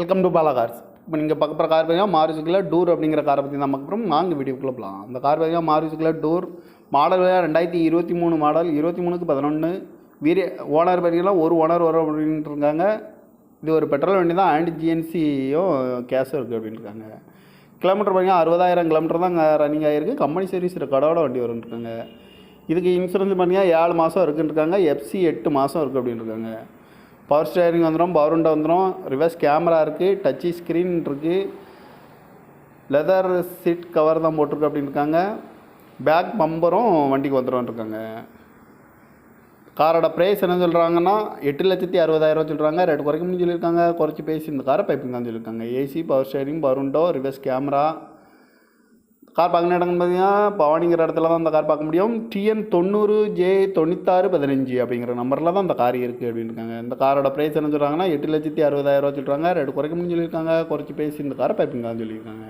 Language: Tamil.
Welcome to Bala cars. இப்போ நீங்கள் பார்க்க போகிற கார் பார்த்தீங்கன்னா மாருதிக்குள்ள டூர் அப்படிங்கிற காரை பற்றி தான் பார்க்க போகிறோம். வாங்க வீடியோக்குள்ளே போகலாம். அந்த கார் பார்த்தீங்கன்னா மாருதிக்குள்ள டூர் மாடல் 2023 மாடல் 23/11 வீரிய ஓனர் பார்த்தீங்கன்னா ஒரு ஓனர் வரும் அப்படின்ட்டு இருக்காங்க. இது ஒரு பெட்ரோல் வண்டி தான், அண்ட் ஜிஎன்சியும் கேஸும் இருக்குது அப்படின்ட்டு இருக்காங்க. கிலோமீட்டர் பார்த்தீங்கன்னா 60,000 கிலோமீட்டர் தான் ரன்னிங் ஆகிருக்கு. கம்பெனி சர்வீஸ் ரெக்கார்டோட வண்டி வரும்னு இருக்காங்க. இதுக்கு இன்சூரன்ஸ் பார்த்தீங்கன்னா 7 மாதம் இருக்குன்னு இருக்காங்க. எஃப்சி 8 மாதம் இருக்குது அப்படின்னு இருக்காங்க. பவர் ஸ்டேரிங் வந்துடும், பவர் விண்டோ வந்துடும், ரிவர்ஸ் கேமரா இருக்குது, டச்சு ஸ்க்ரீன் இருக்குது, லெதர் சீட் கவர் தான் போட்டிருக்கு அப்படின்னு இருக்காங்க. பேக் பம்பரும் வண்டிக்கு வந்துடும் இருக்காங்க. காரோட ப்ரைஸ் என்ன சொல்கிறாங்கன்னா 8,60,000 சொல்கிறாங்க. ரேட் குறைக்கணும்னு சொல்லியிருக்காங்க. குறைச்சி பேசி இந்த காரை பைப்பிங் தான் சொல்லியிருக்காங்க. AC, power steering, power window, reverse camera. Car பார்க்குற இடம்னு பார்த்தீங்கன்னா பவானிங்கிற இடத்துல தான் அந்த கார் பார்க்க முடியும். TN 90J9615 அப்படிங்கிற நம்பரில் தான் அந்த கார் இருக்குது அப்படின்னு இருக்காங்க. இந்த காரோட ப்ரைஸ் என்ன சொல்கிறாங்கன்னா 8,60,000 சொல்கிறாங்க. ரேட் குறைக்கணும்னு சொல்லியிருக்காங்க. குறைச்சி பேசி இந்த காரை பைப்பிங் தான் சொல்லியிருக்காங்க.